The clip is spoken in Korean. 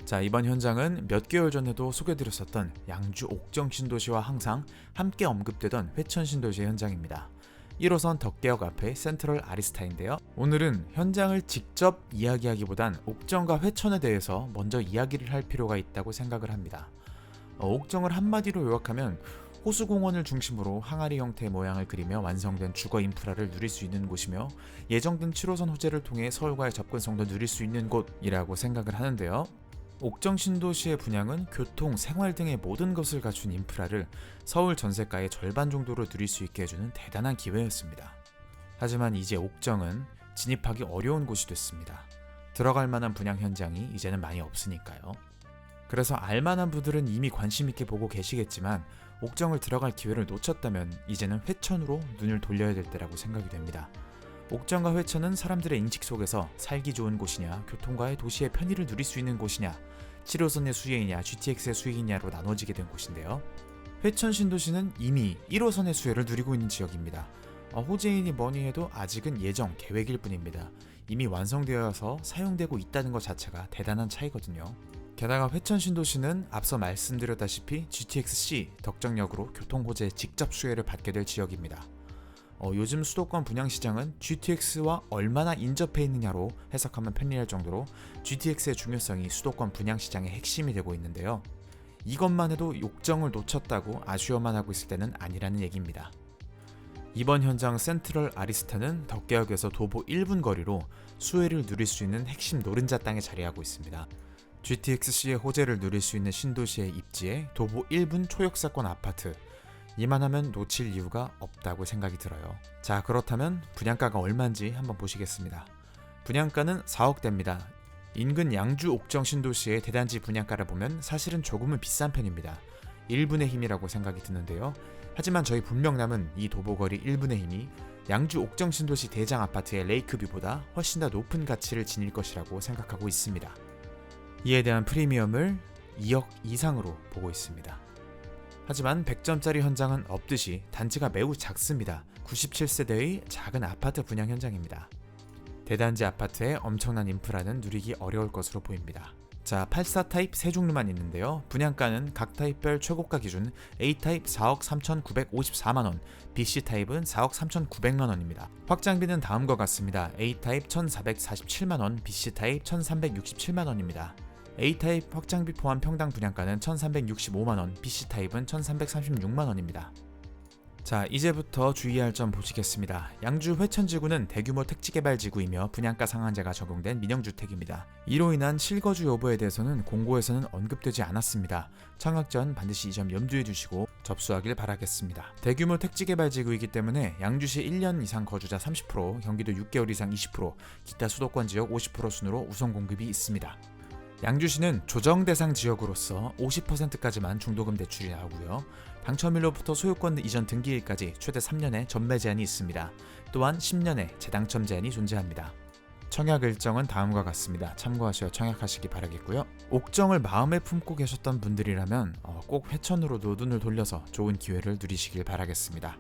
자, 이번 현장은 몇 개월 전에도 소개드렸었던 양주 옥정 신도시와 항상 함께 언급되던 회천 신도시의 현장입니다. 1호선 덕계역 앞에 센트럴 아리스타인데요. 오늘은 현장을 직접 이야기하기보단 옥정과 회천에 대해서 먼저 이야기를 할 필요가 있다고 생각을 합니다. 옥정을 한마디로 요약하면 호수공원을 중심으로 항아리 형태의 모양을 그리며 완성된 주거 인프라를 누릴 수 있는 곳이며 예정된 7호선 호재를 통해 서울과의 접근성도 누릴 수 있는 곳이라고 생각을 하는데요. 옥정 신도시의 분양은 교통, 생활 등의 모든 것을 갖춘 인프라를 서울 전세가의 절반 정도로 누릴 수 있게 해주는 대단한 기회였습니다. 하지만 이제 옥정은 진입하기 어려운 곳이 됐습니다. 들어갈 만한 분양 현장이 이제는 많이 없으니까요. 그래서 알만한 분들은 이미 관심 있게 보고 계시겠지만 옥정을 들어갈 기회를 놓쳤다면 이제는 회천으로 눈을 돌려야 될 때라고 생각이 됩니다. 옥정과 회천은 사람들의 인식 속에서 살기 좋은 곳이냐, 교통과의 도시의 편의를 누릴 수 있는 곳이냐, 7호선의 수혜이냐, GTX의 수혜이냐로 나눠지게 된 곳인데요. 회천 신도시는 이미 1호선의 수혜를 누리고 있는 지역입니다. 호재이니 뭐니 해도 아직은 예정, 계획일 뿐입니다. 이미 완성되어서 사용되고 있다는 것 자체가 대단한 차이거든요. 게다가 회천 신도시는 앞서 말씀드렸다시피 GTX-C 덕정역으로 교통호재의 직접 수혜를 받게 될 지역입니다. 요즘 수도권 분양시장은 GTX와 얼마나 인접해 있느냐로 해석하면 편리할 정도로 GTX의 중요성이 수도권 분양시장의 핵심이 되고 있는데요. 이것만 해도 옥정을 놓쳤다고 아쉬워만 하고 있을 때는 아니라는 얘기입니다. 이번 현장 센트럴 아리스타는 덕계역에서 도보 1분 거리로 수혜를 누릴 수 있는 핵심 노른자 땅에 자리하고 있습니다. GTX-C의 호재를 누릴 수 있는 신도시의 입지에 도보 1분 초역세권 아파트, 이만하면 놓칠 이유가 없다고 생각이 들어요. 자, 그렇다면 분양가가 얼마인지 한번 보시겠습니다. 분양가는 4억대입니다. 인근 양주 옥정 신도시의 대단지 분양가를 보면 사실은 조금은 비싼 편입니다. 1분의 힘이라고 생각이 드는데요. 하지만 저희 분명남은 이 도보거리 1분의 힘이 양주 옥정 신도시 대장 아파트의 레이크뷰보다 훨씬 더 높은 가치를 지닐 것이라고 생각하고 있습니다. 이에 대한 프리미엄을 2억 이상으로 보고 있습니다. 하지만 100점짜리 현장은 없듯이 단지가 매우 작습니다. 97세대의 작은 아파트 분양 현장입니다. 대단지 아파트의 엄청난 인프라는 누리기 어려울 것으로 보입니다. 자, 84 타입 세 종류만 있는데요. 분양가는 각 타입별 최고가 기준 A타입 4억 3,954만원, B씨타입은 4억 3,900만원입니다. 확장비는 다음과 같습니다. A타입 1,447만원, B씨타입 1,367만원입니다. A타입 확장비 포함 평당 분양가는 1,365만원, B씨타입은 1,336만원입니다. 자, 이제부터 주의할 점 보시겠습니다. 양주 회천지구는 대규모 택지개발지구이며 분양가 상한제가 적용된 민영주택입니다. 이로 인한 실거주 여부에 대해서는 공고에서는 언급되지 않았습니다. 청약 전 반드시 이 점 염두에 두시고 접수하길 바라겠습니다. 대규모 택지개발지구이기 때문에 양주시 1년 이상 거주자 30%, 경기도 6개월 이상 20%, 기타 수도권 지역 50% 순으로 우선 공급이 있습니다. 양주시는 조정 대상 지역으로서 50%까지만 중도금 대출이 나오고요. 당첨일로부터 소유권 이전 등기일까지 최대 3년의 전매 제한이 있습니다. 또한 10년의 재당첨 제한이 존재합니다. 청약 일정은 다음과 같습니다. 참고하시어 청약하시기 바라겠고요. 옥정을 마음에 품고 계셨던 분들이라면 꼭 회천으로도 눈을 돌려서 좋은 기회를 누리시길 바라겠습니다.